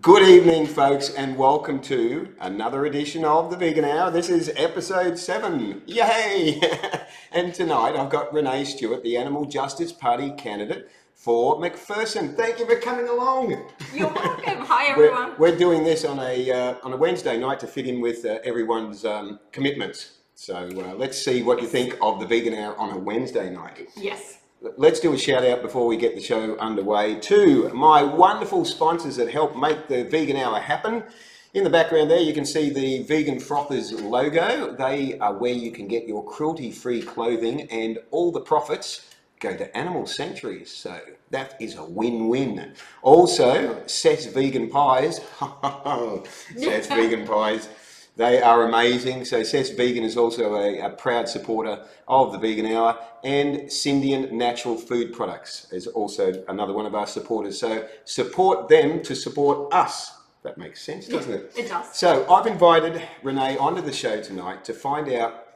Good evening, folks, and welcome to another edition of the Vegan Hour. This is episode 7. Yay! And tonight I've got Renee Stewart, the Animal Justice Party candidate for McPherson. Thank you for coming along. You're welcome. Hi, everyone. We're doing this on a Wednesday night to fit in with everyone's commitments. So let's see what you think of the Vegan Hour on a Wednesday night. Yes. Let's do a shout out before we get the show underway to my wonderful sponsors that help make the Vegan Hour happen. In the background there, you can see the Vegan Frothers logo. They are where you can get your cruelty-free clothing, and all the profits go to animal sanctuaries. So that is a win-win. Also, Seth's Vegan Pies. Seth's Vegan Pies. They are amazing. So Seth's Vegan is also a proud supporter of the Vegan Hour, and Scindian Natural Food Products is also another one of our supporters. So support them to support us. That makes sense, doesn't it? It does. So I've invited Renee onto the show tonight to find out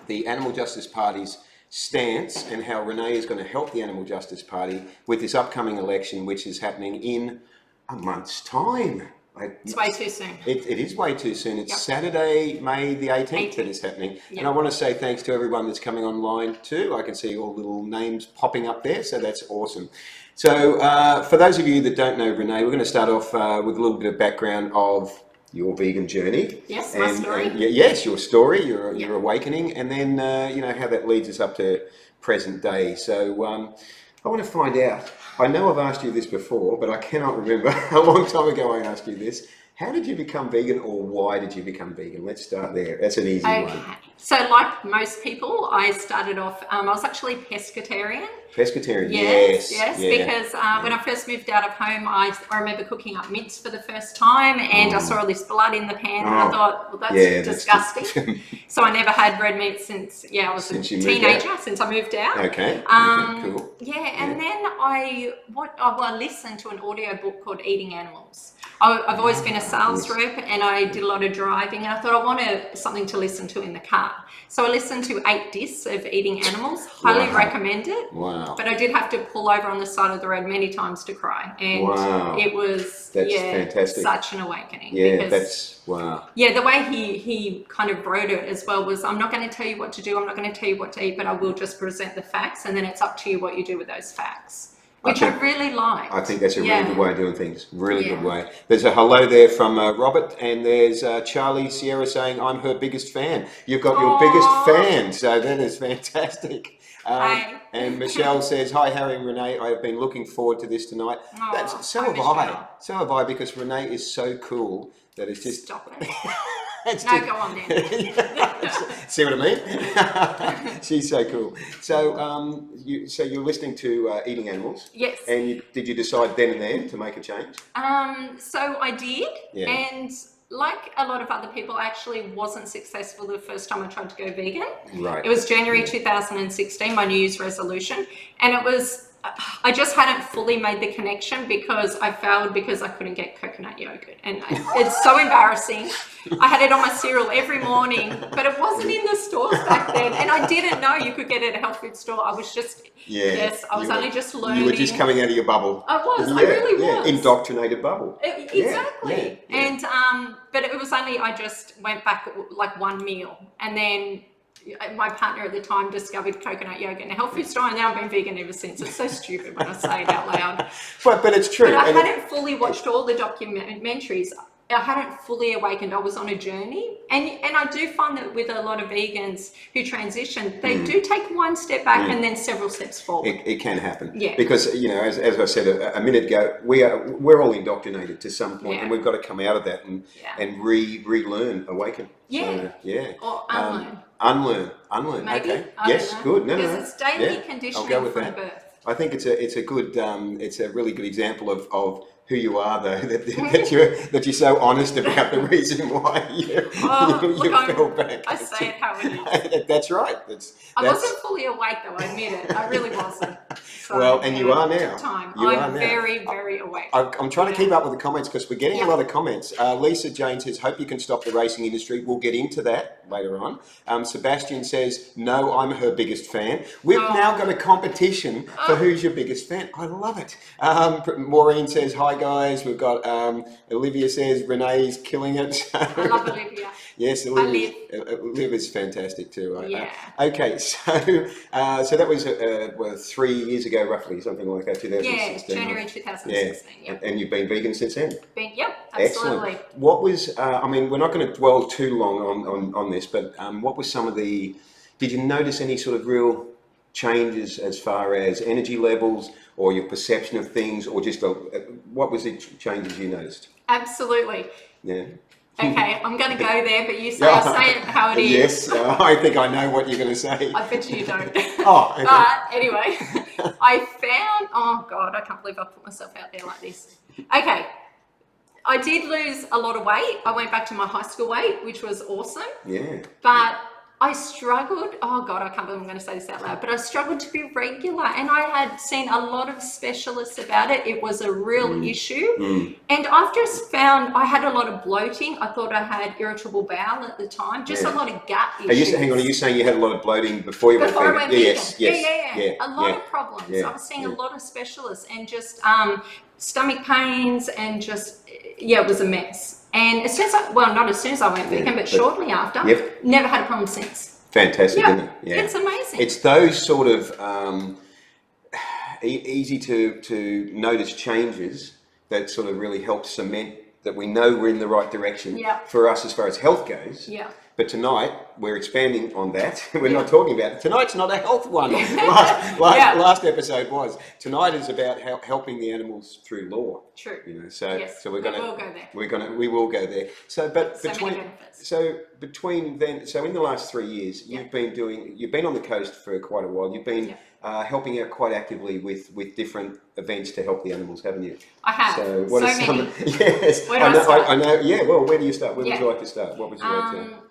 the Animal Justice Party's stance and how Renee is going to help the Animal Justice Party with this upcoming election, which is happening in a month's time. It's way too soon. It is way too soon. It's Saturday, May the 18th that is happening. Yep. And I want to say thanks to everyone that's coming online too. I can see all little names popping up there, so that's awesome. So for those of you that don't know Renee, we're going to start off with a little bit of background of your vegan journey. Yes, my story. Yes, your story, your awakening, and then you know how that leads us up to present day. So I want to find out. I know I've asked you this before, but I cannot remember how long time ago I asked you this. How did you become vegan, or why did you become vegan? Let's start there. That's an easy one. So like most people, I started off, I was actually pescatarian. Pescatarian, yes. Because when I first moved out of home, I remember cooking up mince for the first time, and I saw all this blood in the pan, and I thought, well, that's disgusting. So I never had red meat since I was a teenager, since I moved out. Okay. Cool. Yeah, and then I listened to an audio book called Eating Animals. I've always been a sales rep, and I did a lot of driving, and I thought I wanted something to listen to in the car. So I listened to 8 discs of Eating Animals. Highly recommend it. Wow. But I did have to pull over on the side of the road many times to cry. And it was fantastic. Such an awakening. Yeah, because, wow. Yeah, the way he kind of wrote it as well was, I'm not going to tell you what to do, I'm not going to tell you what to eat, but I will just present the facts, and then it's up to you what you do with those facts. Which I really liked. I think that's a really good way of doing things. Really good way. There's a hello there from Robert, and there's Charlie Sierra saying, I'm her biggest fan. You've got your biggest fan, so that is fantastic. And Michelle says, hi Harry and Renee, I have been looking forward to this tonight. So have I, because Renee is so cool that it's just... Stop it. Go on then. See what I mean? She's so cool. So you're listening to Eating Animals? Yes. And did you decide then and there to make a change? So I did, and like a lot of other people, I actually wasn't successful the first time I tried to go vegan. Right. It was January 2016, my New Year's resolution, and it was... I just hadn't fully made the connection because I failed because I couldn't get coconut yogurt, and it's so embarrassing. I had it on my cereal every morning, but it wasn't in the stores back then, and I didn't know you could get it at a health food store. I was just I was only just learning. You were just coming out of your bubble. I was. I really was. Indoctrinated bubble. Exactly. And but it was only I just went back like one meal, and then my partner at the time discovered coconut yogurt in a health food store, and now I've been vegan ever since. It's so stupid when I say it out loud. But it's true. But I hadn't fully watched all the documentaries. I hadn't fully awakened. I was on a journey, and I do find that with a lot of vegans who transition, they do take one step back and then several steps forward. It can happen. Yeah. Because as I said a minute ago, we're all indoctrinated to some point, and we've got to come out of that and relearn, awaken. Yeah. So, or unlearn. Unlearn. Maybe. Okay. Yes. Good. No. Because it's daily conditioning I'll go with from that. birth. I think it's a good it's a really good example of who you are, though, that you're so honest about the reason why you fell back. I say it how it is. That's right. I wasn't fully awake, though. I admit it. I really wasn't. So, well, and you are now. I'm very, very awake. I'm trying to keep up with the comments because we're getting a lot of comments. Lisa Jane says, hope you can stop the racing industry. We'll get into that later on. Sebastian says, no, I'm her biggest fan. We've now got a competition for who's your biggest fan. I love it. Maureen says, hi guys. We've got Olivia says Renee's killing it. I love Olivia. Yes, Olivia's fantastic too. Yeah. Okay, so that was 3 years ago, roughly, something like that, 2016. Yeah, January 2016. Yeah. Yep. And you've been vegan since then? Yep, absolutely. Excellent. What was, I mean, we're not going to dwell too long on this, but what was some of the, did you notice any sort of real changes as far as energy levels or your perception of things, or just what was the changes you noticed? Absolutely. Yeah. Okay, I'm going to go there, but you say it how it is. Yes, I think I know what you're going to say. I bet you don't. Oh, okay. But anyway, I found, oh God, I can't believe I put myself out there like this. Okay, I did lose a lot of weight. I went back to my high school weight, which was awesome. Yeah. But I struggled, oh God, I can't believe I'm going to say this out loud, but I struggled to be regular, and I had seen a lot of specialists about it. It was a real issue. And I've just found I had a lot of bloating. I thought I had irritable bowel at the time, just a lot of gut issues. Hang on, are you saying you had a lot of bloating before you went vegan? Yes. Yeah. A lot of problems. Yeah. I was seeing a lot of specialists, and just stomach pains, and just, it was a mess. And as soon as not as soon as I went vegan, but shortly after, never had a problem since. Fantastic, isn't it? Yeah. It's amazing. It's those sort of easy to notice changes that sort of really help cement that we know we're in the right direction for us as far as health goes. Yeah. But tonight we're expanding on that. We're not talking about it. Tonight's not a health one. Last episode was. Tonight is about helping the animals through law. True. You know, so we will go there. We will go there. So, but between then, so in the last 3 years, you've been on the coast for quite a while. You've been helping out quite actively with different events to help the animals, haven't you? I have. So what are some? Many. Yes. Where do I start? I know. Yeah. Well, where do you start? Where would you like to start? What would you like to?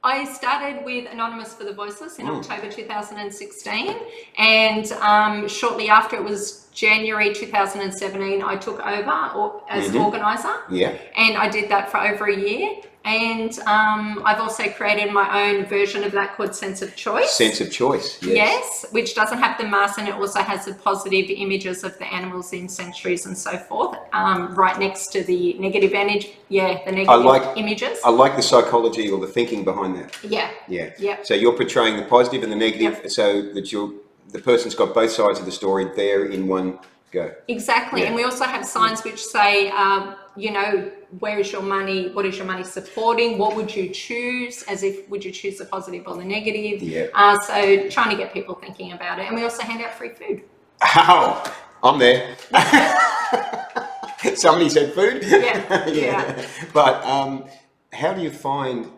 I started with Anonymous for the Voiceless in October 2016, and shortly after, it was January 2017, I took over as organiser. Yeah. And I did that for over a year. And I've also created my own version of that called Sense of Choice. Sense of Choice, yes, which doesn't have the mask, and it also has the positive images of the animals in sanctuaries and so forth, right next to the negative energy, images. I like the psychology or the thinking behind that. Yeah. So you're portraying the positive and the negative, so that the person's got both sides of the story there in one go. Exactly, and we also have signs which say, where is your money? What is your money supporting? What would you choose? As if, would you choose the positive or the negative? Yeah. So trying to get people thinking about it. And we also hand out free food. Oh, I'm there. Somebody said food? Yeah. But how do you find,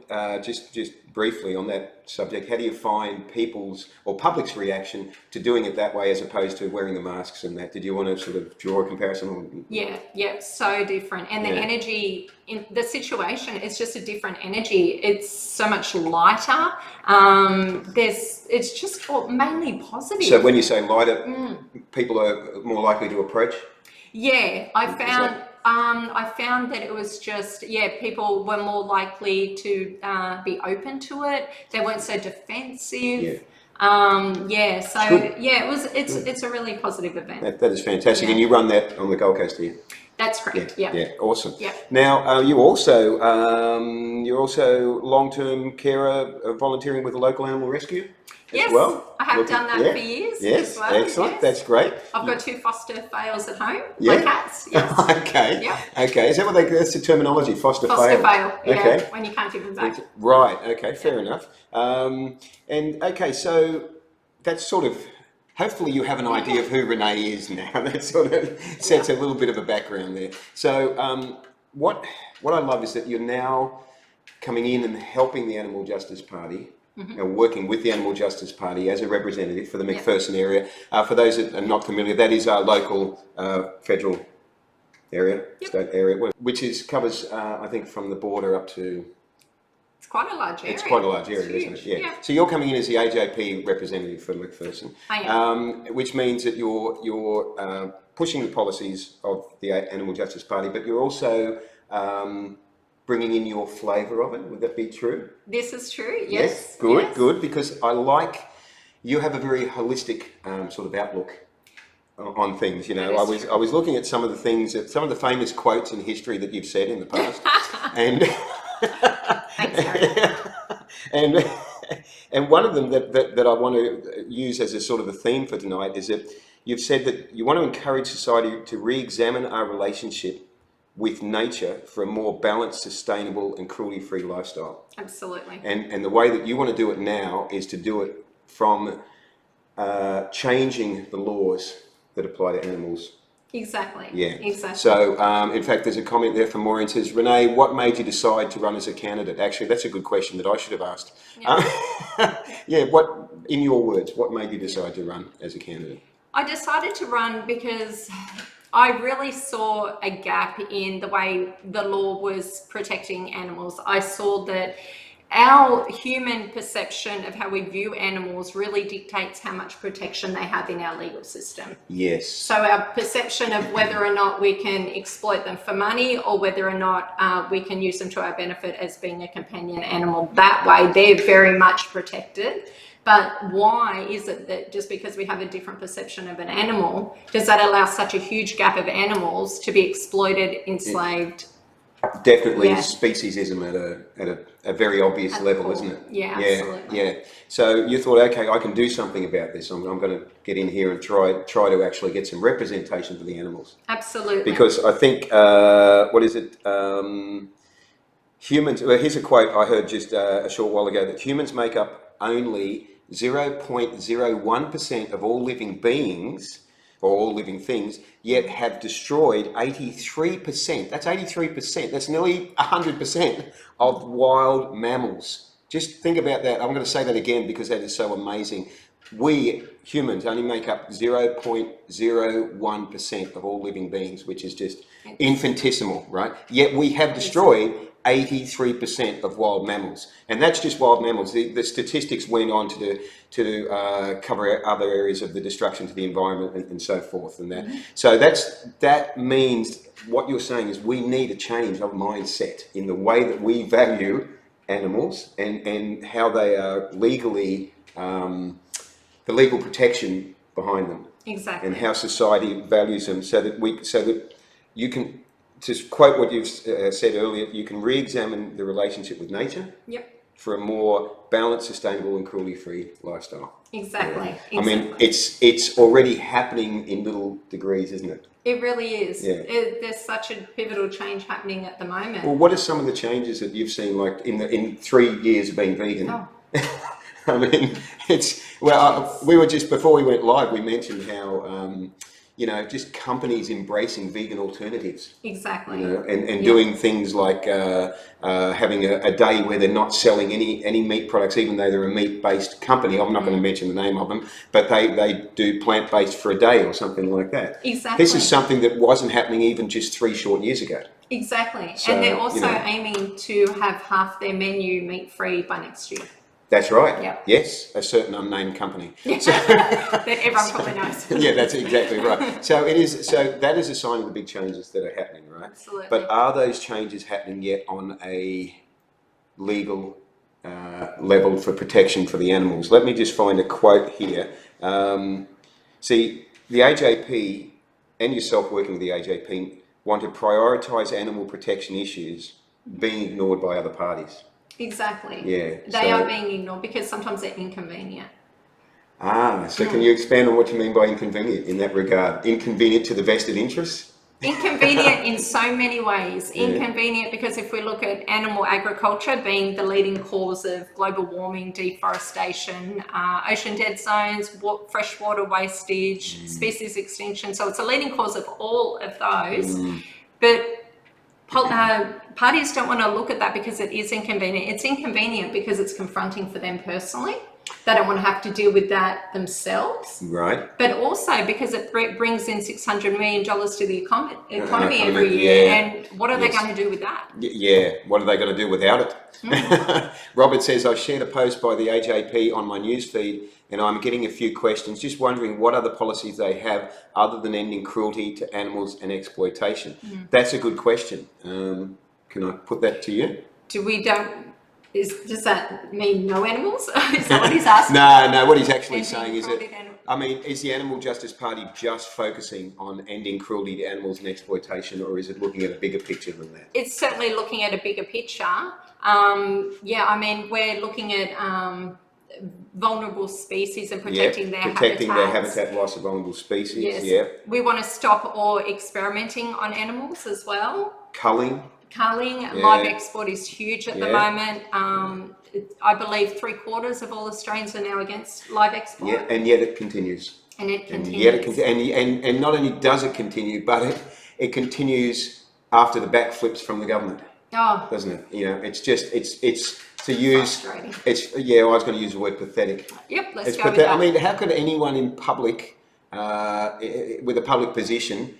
just briefly on that subject, how do you find people's or public's reaction to doing it that way as opposed to wearing the masks and that? Did you want to sort of draw a comparison? Yeah, so different. And the energy in the situation is just a different energy. It's so much lighter. It's just mainly positive. So when you say lighter, people are more likely to approach? Yeah, I found that it was just, people were more likely to be open to it. They weren't so defensive. It's a really positive event. That is fantastic. And you run that on the Gold Coast here? That's correct. Yeah. Awesome. Yeah. Now, you're also long-term carer, volunteering with a local animal rescue. Yes, well. I have done that for years. Yes, well. Excellent. Yes. That's great. I've got 2 foster fails at home. My cats. Yes. Okay. Yeah. Okay. Is that that's the terminology? Foster fail. Foster fail. Yeah. Okay. When you can't give them back. Right. Okay. Fair enough. And okay, so that's sort of. Hopefully you have an idea of who Renee is now. That sort of sets a little bit of a background there. So what I love is that you're now coming in and helping the Animal Justice Party. And working with the Animal Justice Party as a representative for the McPherson area. For those that are not familiar, that is our local federal area, state area, which covers, I think, from the border up to... It's quite a large area. It's quite a large area, isn't it? Yeah. So you're coming in as the AJP representative for McPherson. I am. Which means that you're pushing the policies of the Animal Justice Party, but you're also... bringing in your flavour of it, would that be true? This is true, yes. Good, because I like, you have a very holistic sort of outlook on things. You know, I was looking at some of the things, some of the famous quotes in history that you've said in the past, and and and one of them that I want to use as a sort of a theme for tonight is that you've said that you want to encourage society to re-examine our relationship with nature for a more balanced, sustainable and cruelty-free lifestyle. Absolutely. And the way that you want to do it now is to do it from changing the laws that apply to animals. Exactly. Yeah. Exactly. So, in fact, there's a comment there from Maureen says, Renee, what made you decide to run as a candidate? Actually, that's a good question that I should have asked. Yeah. Yeah. What, in your words, what made you decide to run as a candidate? I decided to run because I really saw a gap in the way the law was protecting animals. I saw that our human perception of how we view animals really dictates how much protection they have in our legal system. Yes. So our perception of whether or not we can exploit them for money or whether or not we can use them to our benefit as being a companion animal, that way they're very much protected. But why is it that just because we have a different perception of an animal, does that allow such a huge gap of animals to be exploited, enslaved? Definitely speciesism at a very obvious level, isn't it? Yeah, absolutely. Yeah. So you thought, okay, I can do something about this. I'm going to get in here and try to actually get some representation for the animals. Absolutely. Because I think, what is it? Humans, well, here's a quote I heard just a short while ago, that humans make up only 0.01% of all living beings, or all living things, yet have destroyed 83%. That's 83%. That's nearly 100% of wild mammals. Just think about that. I'm going to say that again because that is so amazing. We humans only make up 0.01% of all living beings, which is just infinitesimal, right? Yet we have destroyed 83% of wild mammals, and that's just wild mammals. The statistics went on to cover other areas of the destruction to the environment and so forth, and that. So that means what you're saying is we need a change of mindset in the way that we value animals and how they are legally, the legal protection behind them. Exactly. And how society values them, so that you can. To quote what you've said earlier, you can re-examine the relationship with nature. Yep. For a more balanced, sustainable and cruelty-free lifestyle. Exactly. I mean, it's already happening in little degrees, isn't it? It really is. Yeah. There's such a pivotal change happening at the moment. Well, what are some of the changes that you've seen, like in 3 years of being vegan? Oh. I mean, we were just, before we went live, we mentioned how, just companies embracing vegan alternatives. Exactly. And doing things like having a day where they're not selling any meat products, even though they're a meat-based company. I'm not going to mention the name of them, but they do plant-based for a day or something like that. Exactly. This is something that wasn't happening even just 3 short years ago. Exactly. So, and they're also aiming to have half their menu meat-free by next year. That's right. Yep. Yes, a certain unnamed company. So, that everyone probably knows. Yeah, that's exactly right. So it is. So that is a sign of the big changes that are happening, right? Absolutely. But are those changes happening yet on a legal level for protection for the animals? Let me just find a quote here. See, the AJP and yourself working with the AJP want to prioritise animal protection issues being ignored by other parties. Exactly. Yeah. They are being ignored because sometimes they're inconvenient. So can you expand on what you mean by inconvenient in that regard? Inconvenient to the vested interests? Inconvenient in so many ways. Inconvenient because if we look at animal agriculture being the leading cause of global warming, deforestation, ocean dead zones, freshwater wastage, species extinction. So it's a leading cause of all of those. But parties don't want to look at that because it is inconvenient. It's inconvenient because it's confronting for them personally. They don't want to have to deal with that themselves. Right. But also because it brings in $600 million to the economy every year. And what are they going to do with that? Yeah, what are they going to do without it? Robert says, I shared a post by the AJP on my newsfeed and I'm getting a few questions, just wondering what other policies they have other than ending cruelty to animals and exploitation. That's a good question. Can I put that to you? Does that mean no animals? Is that what he's asking? No, what he's actually saying is that I mean, is the Animal Justice Party just focusing on ending cruelty to animals and exploitation, or is it looking at a bigger picture than that? It's certainly looking at a bigger picture. Yeah, I mean, we're looking at vulnerable species and protecting their habitat loss of vulnerable species. Yes. Yeah. We want to stop all experimenting on animals as well. Culling. Live export is huge at the moment. I believe 3/4 of all Australians are now against live export. Yeah, and yet it continues. And it continues. And not only does it continue, but it continues after the backflips from the government. Oh, doesn't it? You know, it's just it's to use. Frustrating. I was going to use the word pathetic. Yep, let's go with that. I mean, how could anyone in public, with a public position,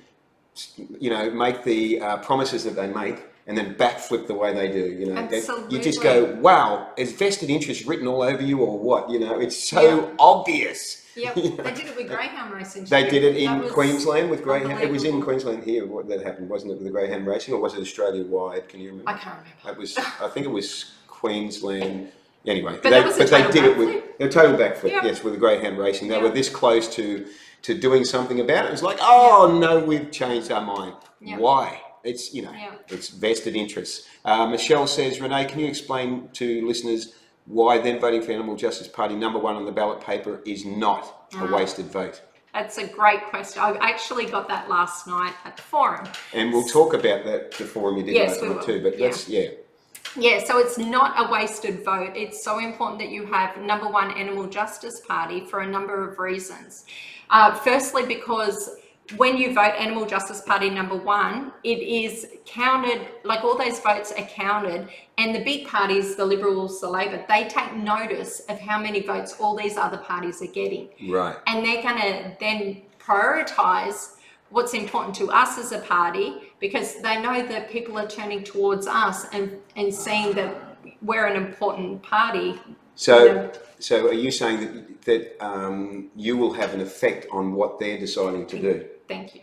you know, make the promises that they make and then backflip the way they do? You know, Absolutely. You just go, wow, is vested interest written all over you or what? You know, it's so obvious. Yep, You know? They did it with greyhound racing. They did it in Queensland with greyhound. It was in unbelievable. Queensland here that happened, wasn't it, with the greyhound racing, or was it Australia-wide? Can you remember? I can't remember. I think it was Queensland. Anyway, But they did it with a total backflip. Yep. Yes, with the greyhound racing. They Yep. were this close to doing something about it. It was like, oh no, we've changed our mind. Yep. Why? It's it's vested interests. Michelle says, Renee, can you explain to listeners why them voting for Animal Justice Party #1 on the ballot paper is not a wasted vote? That's a great question. I actually got that last night at the forum. And we'll talk about that, the forum you did last night too. But Yeah, so it's not a wasted vote. It's so important that you have #1 Animal Justice Party for a number of reasons. Firstly, because when you vote Animal Justice Party #1, it is counted, like all those votes are counted, and the big parties, the Liberals, the Labor, they take notice of how many votes all these other parties are getting. Right. And they're going to then prioritise what's important to us as a party, because they know that people are turning towards us and seeing that we're an important party. So are you saying that you will have an effect on what they're deciding to do? Thank you.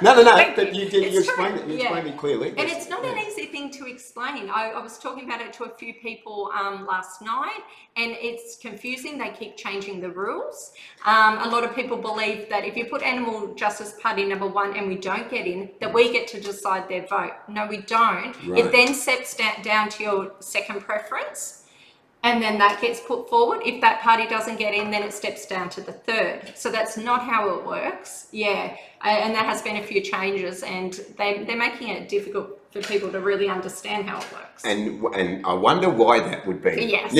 No, but you explained it. You explained it clearly. And it's not an easy thing to explain. I was talking about it to a few people last night, and it's confusing. They keep changing the rules. A lot of people believe that if you put Animal Justice Party #1 and we don't get in, that we get to decide their vote. No, we don't. Right. It then steps down to your second preference. And then that gets put forward. If that party doesn't get in, then it steps down to the third. So that's not how it works. Yeah, and there has been a few changes, and they're making it difficult for people to really understand how it works. And I wonder why that would be. Yes.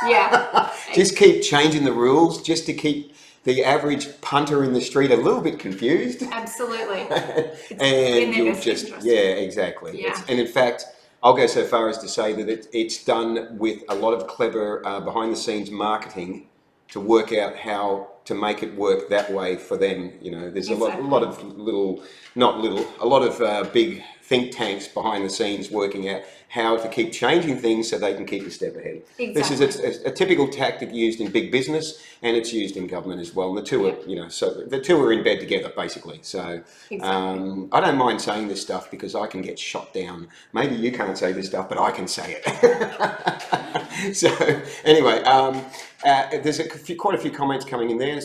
Yeah. Just keep changing the rules just to keep the average punter in the street a little bit confused. Absolutely. And you'll just exactly. Yeah. And in fact, I'll go so far as to say that it's done with a lot of clever behind-the-scenes marketing to work out how to make it work that way for them. You know, there's a lot of big think tanks behind the scenes working out how to keep changing things so they can keep a step ahead. Exactly. This is a typical tactic used in big business, and it's used in government as well. And the two are, so the two are in bed together, basically. So I don't mind saying this stuff because I can get shot down. Maybe you can't say this stuff, but I can say it. So anyway, there's quite a few comments coming in there,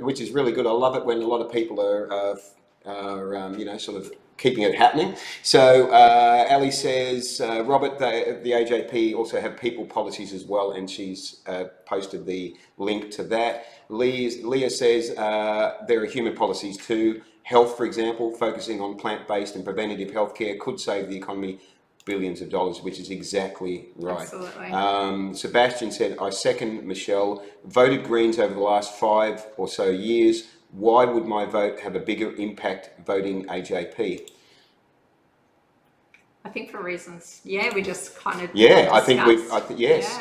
which is really good. I love it when a lot of people are sort of keeping it happening. So Ali says, Robert, the AJP also have people policies as well, and she's posted the link to that. Leah says there are human policies too. Health, for example, focusing on plant-based and preventative healthcare could save the economy billions of dollars, which is exactly right. Absolutely. Sebastian said, I second Michelle, voted Greens over the last 5 or so years. Why would my vote have a bigger impact voting AJP? I think for reasons. Yeah, we just kind of yes.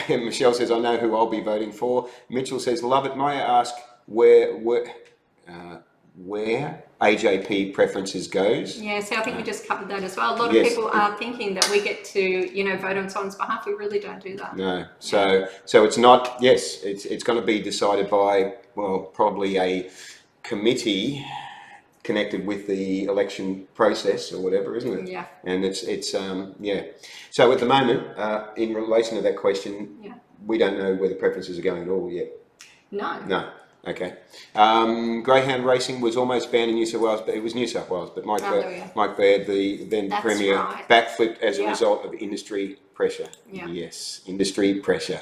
Michelle says, I know who I'll be voting for. Mitchell says, love it. May I ask where AJP preferences goes? Yeah, so I think we just covered that as well. A lot of people are thinking that we get to, vote on someone's behalf. We really don't do that. No. So it's not, it's going to be decided by, probably a committee connected with the election process or whatever, isn't it? Yeah. And it's So at the moment, in relation to that question, we don't know where the preferences are going at all yet. No. No. Okay. Greyhound racing was almost banned in New South Wales, but it was New South Wales. But Mike Baird, the then That's Premier, right. backflipped as a result of industry pressure. Yeah. Yes, industry pressure,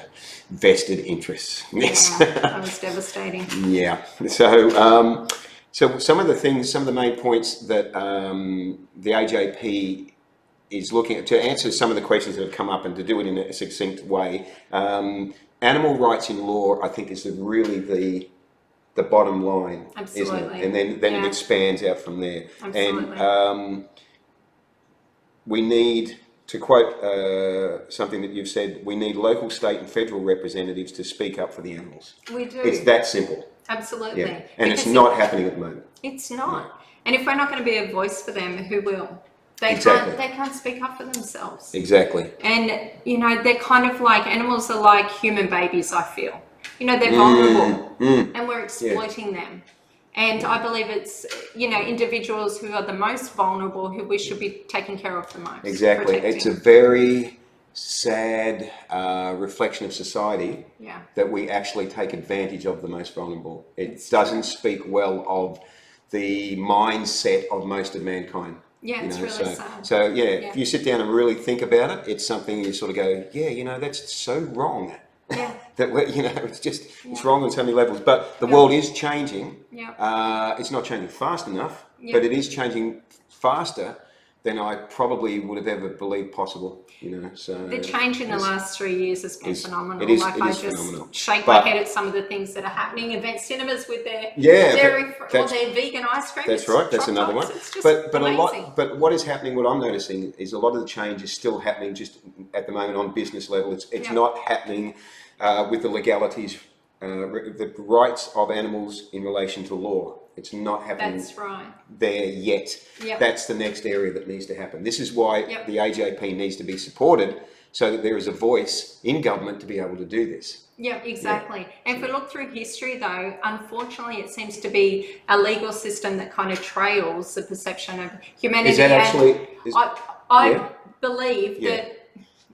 vested interests. Yes. Yeah, that was devastating. Yeah. So, so some of the main points that the AJP is looking at, to answer some of the questions that have come up and to do it in a succinct way. Animal rights in law, I think, is really the bottom line, Absolutely. isn't it? And then it expands out from there. Absolutely. And we need, to quote something that you've said, we need local, state and federal representatives to speak up for the animals. We do. It's that simple. Absolutely. Yeah. And it's not happening at the moment. It's not. Yeah. And if we're not going to be a voice for them, who will? They can't speak up for themselves. Exactly. And, you know, they're kind of like, animals are like human babies, I feel. You know, they're vulnerable and we're exploiting them. And I believe it's, you know, individuals who are the most vulnerable who we should be taking care of the most. Exactly. It's a very sad reflection of society that we actually take advantage of the most vulnerable. It doesn't speak well of the mindset of most of mankind. Yeah, it's really sad. So if you sit down and really think about it, it's something you sort of go, yeah, you know, that's so wrong. Yeah. That we're, you know, it's wrong on so many levels. But the world is changing. Yeah. It's not changing fast enough, but it is changing faster than I probably would have ever believed possible. You know, so the change in the last 3 years has been phenomenal. It is phenomenal. Shake my head at some of the things that are happening. Event cinemas with their dairy or their vegan ice cream. That's right. That's another one. But a lot. But what is happening? What I'm noticing is a lot of the change is still happening just at the moment on business level. It's not happening with the legalities, the rights of animals in relation to law. It's not happening there yet. Yep. That's the next area that needs to happen. This is why the AJP needs to be supported, so that there is a voice in government to be able to do this. Yeah, exactly. And if we look through history, though, unfortunately, it seems to be a legal system that kind of trails the perception of humanity. Is that actually? I believe that.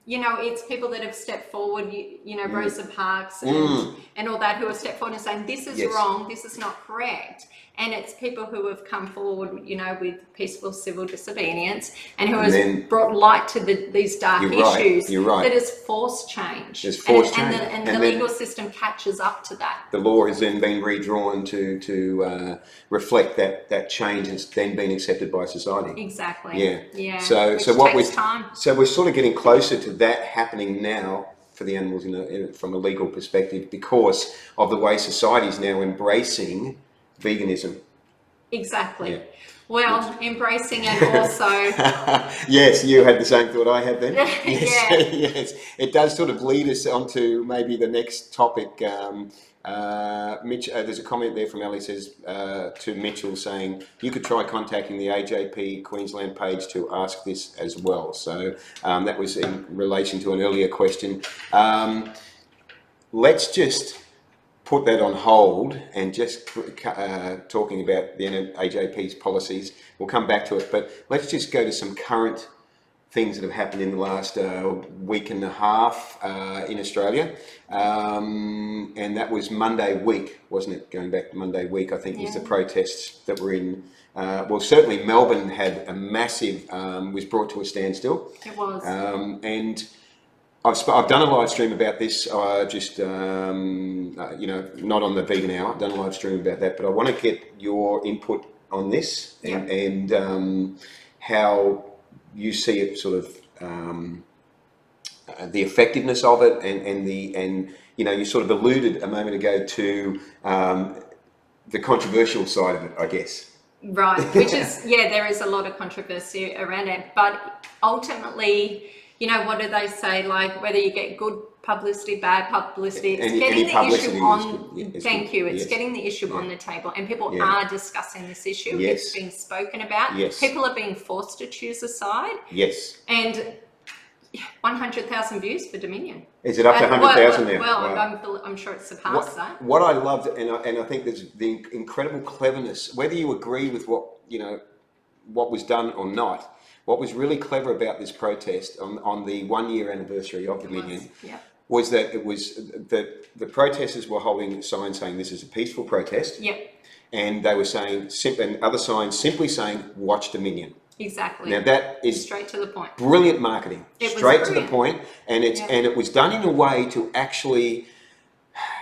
You know, it's people that have stepped forward, you know, Rosa Parks and all that, who have stepped forward and saying, this is wrong, this is not correct. And it's people who have come forward, you know, with peaceful civil disobedience and who has brought light to these dark issues. You're right. That has forced change. There's forced change. And the legal system catches up to that. The law has then been redrawn to reflect that change has then been accepted by society. Exactly. Yeah. So we're sort of getting closer to that happening now for the animals from a legal perspective, because of the way society is now embracing veganism. Exactly. Yeah. Well, embracing and also... Yes, you had the same thought I had then. Yes. Yes. It does sort of lead us on to maybe the next topic. Mitch, there's a comment there from Ellie, says to Mitchell saying, you could try contacting the AJP Queensland page to ask this as well. So that was in relation to an earlier question. Let's just put that on hold and just talking about the AJP's policies. We'll come back to it, but let's just go to some current things that have happened in the last week and a half in Australia. And that was Monday week, wasn't it? Going back to Monday week, I think, is the protests that were in, well, certainly Melbourne had a massive, was brought to a standstill. It was. And I've done a live stream about this, you know, not on the Vegan Hour. I've done a live stream about that, but I want to get your input on this and how you see it, sort of the effectiveness of it, and you know, you sort of alluded a moment ago to the controversial side of it, I guess. Right, which is, there is a lot of controversy around it, but ultimately, you know, what do they say? Like, whether you get good publicity, bad publicity, it's getting the issue on. Thank you. It's getting the issue on the table, and people are discussing this issue. It's being spoken about. People are being forced to choose a side. And 100,000 views for Dominion. Is it up to 100,000 now? Well, wow. I'm sure it's surpassed that. What I loved, and I think there's the incredible cleverness, whether you agree with what was done or not. What was really clever about this protest on the 1 year anniversary of Dominion was that it was that the protesters were holding signs saying this is a peaceful protest. Yep. And they were saying, and other signs simply saying, watch Dominion. Exactly. Now that is straight to the point. Brilliant marketing. Straight to the point. And it was done in a way to actually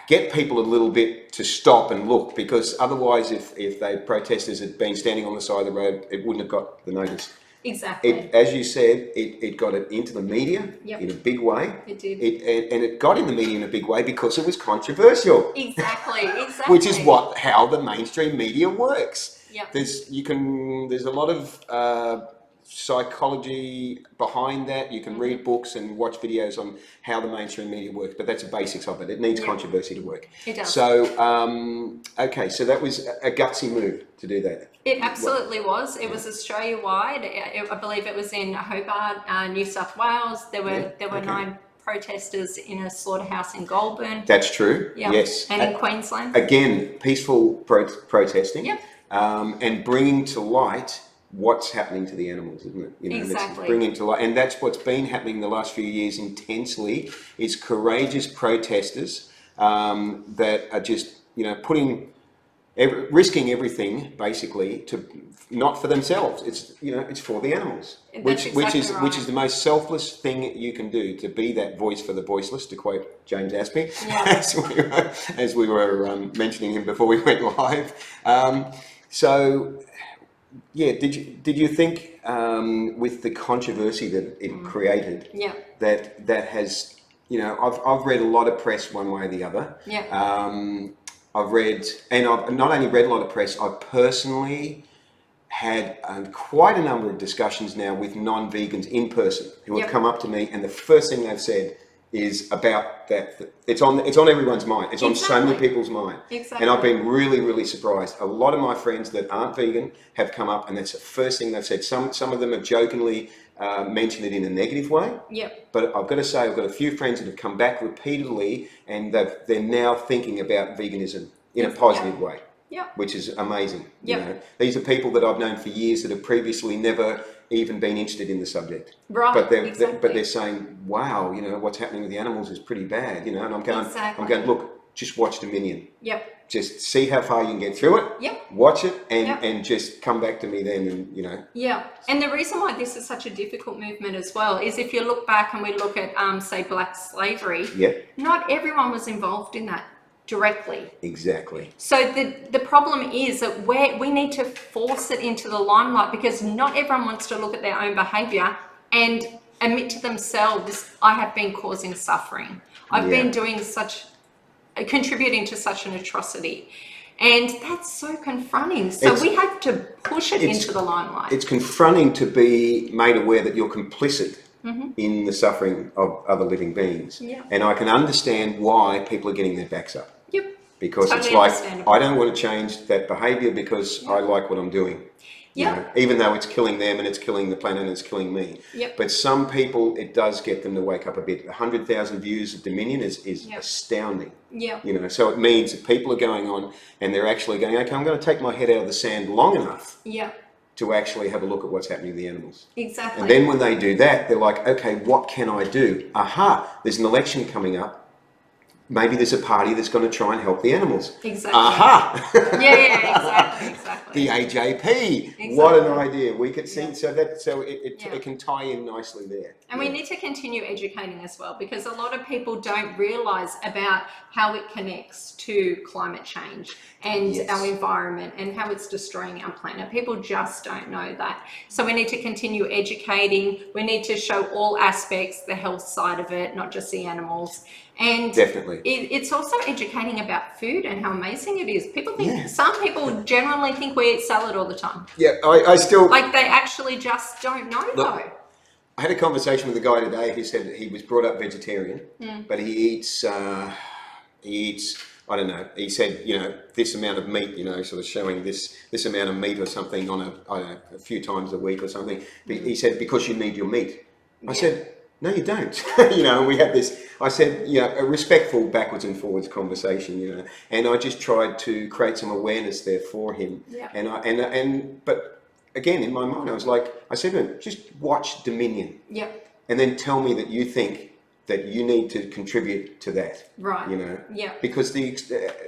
get people a little bit to stop and look, because otherwise if the protesters had been standing on the side of the road, it wouldn't have got the notice. Exactly. As you said, it got it into the media in a big way. It did. And it got in the media in a big way because it was controversial. Exactly. Which is how the mainstream media works. Yep. There's a lot of psychology behind that. You can read books and watch videos on how the mainstream media works, but that's the basics of it. It needs controversy to work. It does. So, okay, so that was a gutsy move to do that. It absolutely was. It was Australia-wide. I believe it was in Hobart, New South Wales. There were 9 protesters in a slaughterhouse in Goulburn. That's true. Yep. Yes. And in Queensland. Again, peaceful protesting. Yep. And bringing to light what's happening to the animals, isn't it? Exactly. Bringing to light, and that's what's been happening the last few years intensely. Is courageous protesters that are just risking everything basically to not for themselves. It's for the animals, which is the most selfless thing you can do, to be that voice for the voiceless, to quote James Aspey, as we were mentioning him before we went live. Did you think with the controversy that it created, that has, I've read a lot of press one way or the other. I've read, and I've not only read a lot of press, I've personally had quite a number of discussions now with non-vegans in person who have come up to me, and the first thing they've said is about that. It's on everyone's mind. It's on so many people's mind. Exactly. And I've been really, really surprised. A lot of my friends that aren't vegan have come up, and that's the first thing they've said. Some of them have jokingly mentioned it in a negative way. Yep. But I've got to say, I've got a few friends that have come back repeatedly, and they're now thinking about veganism in a positive way. Yep. Which is amazing. Yep. These are people that I've known for years that have previously never even been interested in the subject. Right. But they're saying, wow, what's happening with the animals is pretty bad, and I'm going, look, just watch Dominion. Yep. Just see how far you can get through it. Yep. Watch it and just come back to me then, and Yeah. And the reason why this is such a difficult movement as well is if you look back and we look at say black slavery, not everyone was involved in that directly. Exactly. So the problem is that we need to force it into the limelight, because not everyone wants to look at their own behavior and admit to themselves, I have been causing suffering. I've been contributing to such an atrocity. And that's so confronting. So we have to push it into the limelight. It's confronting to be made aware that you're complicit in the suffering of other living beings. Yeah. And I can understand why people are getting their backs up. Yep. Because totally it's like, understandable. I don't want to change that behaviour because I like what I'm doing. Even though it's killing them and it's killing the planet and it's killing me. Yep. But some people, it does get them to wake up a bit. 100,000 views of Dominion is astounding. Yeah. So it means that people are going on and they're actually going, okay, I'm going to take my head out of the sand long enough to actually have a look at what's happening to the animals. Exactly. And then when they do that, they're like, okay, what can I do? Aha, there's an election coming up. Maybe there's a party that's going to try and help the animals. Exactly. Aha! Exactly. The AJP. Exactly. What an idea. We could see, so it can tie in nicely there. And we need to continue educating as well, because a lot of people don't realise about how it connects to climate change and our environment and how it's destroying our planet. People just don't know that. So we need to continue educating. We need to show all aspects, the health side of it, not just the animals. And definitely, it's also educating about food and how amazing it is. People think, some people generally think we eat salad all the time. Yeah, I still... Like, they actually just don't know, though. I had a conversation with a guy today who said that he was brought up vegetarian, but he eats, I don't know, he said, this amount of meat, sort of showing this amount of meat or something on a few times a week or something. He said, because you need your meat. I said, no, you don't. We had this, I said, a respectful backwards and forwards conversation, and I just tried to create some awareness there for him. But again, in my mind, I said to him, just watch Dominion. And then tell me that you think that you need to contribute to that. Right. You know. Yeah. Because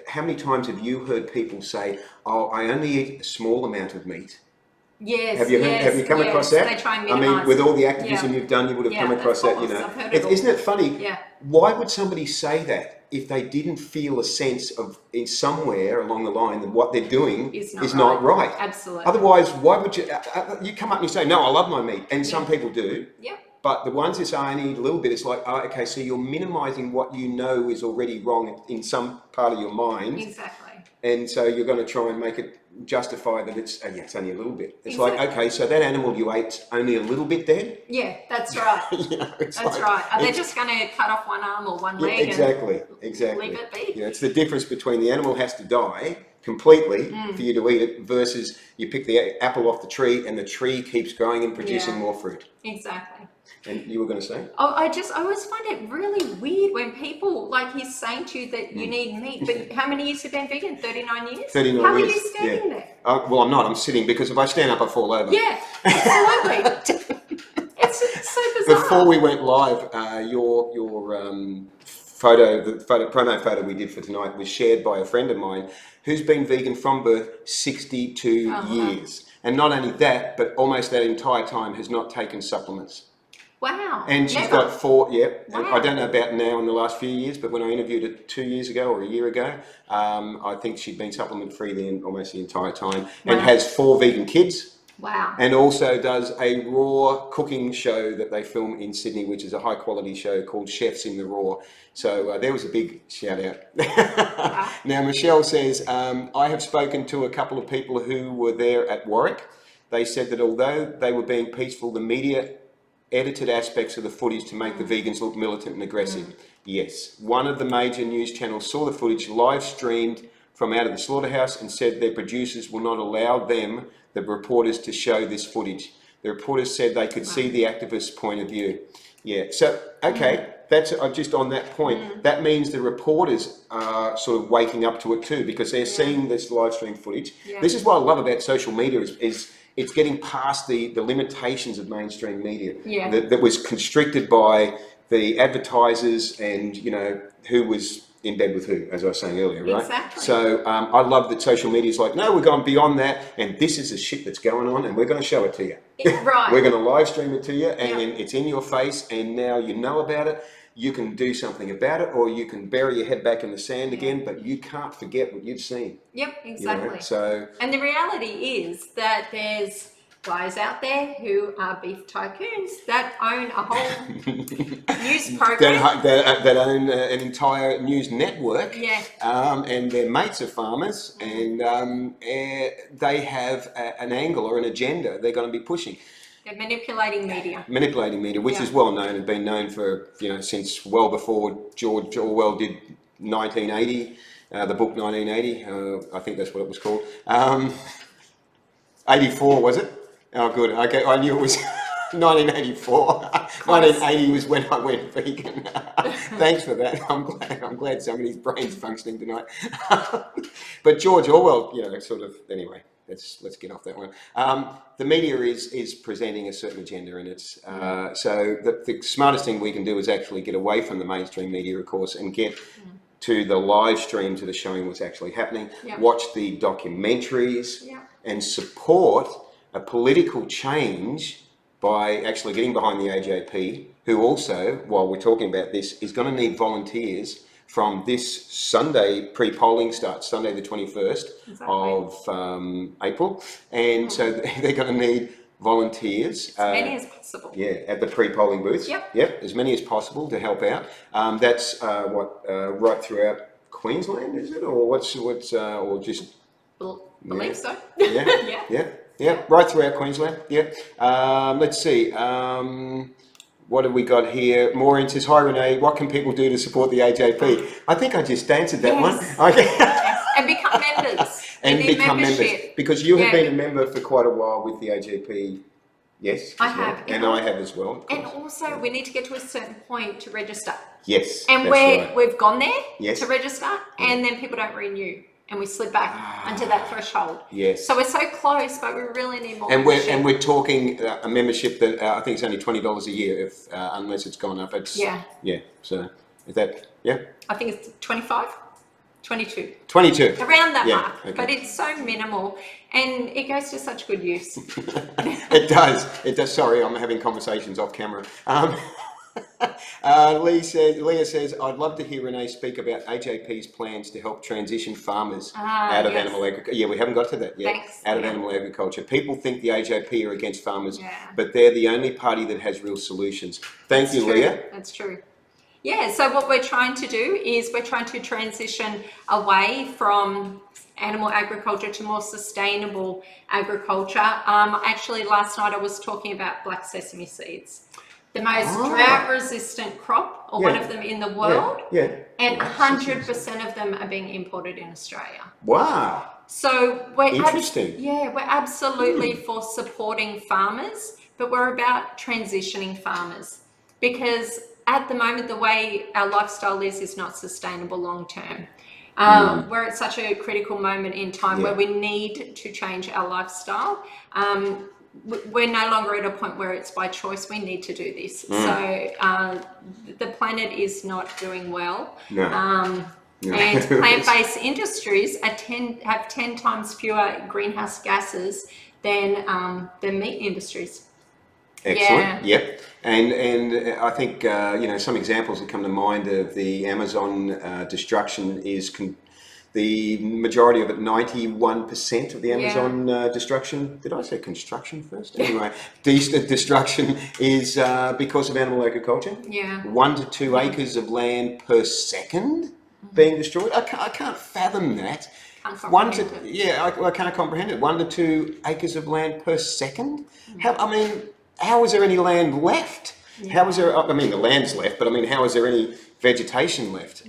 how many times have you heard people say, "Oh, I only eat a small amount of meat." Yes. Have you come across that? They try and I minimize mean, with it. all the activism you've done, you would have come across that. You know, I've heard it all. Isn't it funny? Yeah. Why would somebody say that if they didn't feel a sense of in somewhere along the line that what they're doing is not right? Absolutely. Otherwise, why would you? You come up and you say, "No, I love my meat," and some people do. Yeah. But the ones that say I need a little bit, it's like, oh, okay, so you're minimising what you know is already wrong in some part of your mind. Exactly. And so you're going to try and make it justify that it's only a little bit. It's like, okay, so that animal you ate's only a little bit dead? Yeah, that's right. You know, that's right. Are they just going to cut off one arm or one leg? Exactly. Leave it be? Yeah, it's the difference between the animal has to die completely for you to eat it versus you pick the apple off the tree and the tree keeps growing and producing more fruit. Exactly. And you were going to say? Oh, I always find it really weird when people, like he's saying to you that you need meat, but how many years have you been vegan? 39 years? 39 How years. Are you standing there? Well, I'm not. I'm sitting because if I stand up, I fall over. Yeah, absolutely. it's so bizarre. Before we went live, your photo, the promo photo we did for tonight was shared by a friend of mine who's been vegan from birth 62 years. And not only that, but almost that entire time has not taken supplements. Wow. And she's got 4, Wow. I don't know about now in the last few years, but when I interviewed her 2 years ago or a year ago, I think she'd been supplement free then almost the entire time and has 4 vegan kids. Wow. And also does a raw cooking show that they film in Sydney, which is a high quality show called Chefs in the Raw. So there was a big shout out. Wow. Now, Michelle says, I have spoken to a couple of people who were there at Warwick. They said that although they were being peaceful, the media edited aspects of the footage to make the vegans look militant and aggressive. Yes. One of the major news channels saw the footage live streamed from out of the slaughterhouse and said their producers will not allow them, the reporters, to show this footage. The reporters said they could see the activists' point of view. Yeah, so, okay, that's just on that point. That means the reporters are sort of waking up to it too because they're seeing this live stream footage. This is what I love about social media is it's getting past the limitations of mainstream media that was constricted by the advertisers and, you know, who was in bed with who, as I was saying earlier, right? Exactly. So I love that social media is like, no, we're going beyond that, and this is the shit that's going on, and we're going to show it to you. Right. We're going to live stream it to you, and it's in your face, and now you know about it. You can do something about it, or you can bury your head back in the sand again, but you can't forget what you've seen. Yep, exactly. You know? So, and the reality is that there's guys out there who are beef tycoons that own a whole news program. That own an entire news network. Yeah. And their mates are farmers, and they have an angle or an agenda they're going to be pushing. They're manipulating media. Manipulating media, which is well known and been known for, you know, since well before George Orwell did 1980, the book 1980. I think that's what it was called. 84, was it? Oh, good. Okay, I knew it was 1984. 1980 was when I went vegan. Thanks for that. I'm glad somebody's brain's functioning tonight. But George Orwell, you know, sort of. Anyway, let's get off that one. The media is presenting a certain agenda, and it's so the smartest thing we can do is actually get away from the mainstream media, of course, and get to the live streams that are showing what's actually happening. Watch the documentaries and support a political change by actually getting behind the AJP, who also, while we're talking about this, is going to need volunteers from this Sunday. Pre-polling starts Sunday the 21st of April, and so they're going to need volunteers. As many as possible. Yeah, at the pre-polling booths. Yep, as many as possible to help out. That's right throughout Queensland, is it, or what's or just? Believe so. Yeah, right throughout Queensland. Yeah. Let's see. What have we got here? Maureen says, hi Renee, what can people do to support the AJP? I think I just answered that one. Okay. Yes. And become members. And become members. Because you have been a member for quite a while with the AJP. Yes. I have. And I have as well. And also we need to get to a certain point to register. Yes. And we've gone there to register, and then people don't renew. and we slip back under that threshold. Yes. So we're so close, but we really need more And membership. we're talking a membership that I think it's only $20 a year, if unless it's gone up. It's Yeah. So is that I think it's 25, 22. 22 around that Yeah, mark. okay. But it's so minimal, and it goes to such good use. It does. It does. Sorry, I'm having conversations off camera. Leah says, I'd love to hear Renee speak about AJP's plans to help transition farmers out of animal agriculture. Yeah, we haven't got to that yet. Thanks. Out of animal agriculture. People think the AJP are against farmers, Yeah. but they're the only party that has real solutions. Thank you, Leah. That's true. Yeah, so what we're trying to do is we're trying to transition away from animal agriculture to more sustainable agriculture. Actually, last night I was talking about black sesame seeds. The most drought-resistant crop, or one of them in the world, and 100% of them are being imported in Australia. Wow. So we're interesting. we're absolutely for supporting farmers, but we're about transitioning farmers, because at the moment the way our lifestyle is not sustainable long term. We're at such a critical moment in time where we need to change our lifestyle. We're no longer at a point where it's by choice. We need to do this. So the planet is not doing well. And plant-based industries have 10 times fewer greenhouse gases than meat industries. Excellent. Yep. And I think some examples that come to mind of the Amazon destruction is the majority of it, 91% of the Amazon destruction. Did I say construction first? Anyway, destruction is because of animal agriculture. 1 to 2 acres of land per second being destroyed. I can't fathom that. I can't comprehend it. 1 to 2 acres of land per second. How is there any land left? How is there? I mean, the land's left, but I mean, how is there any vegetation left?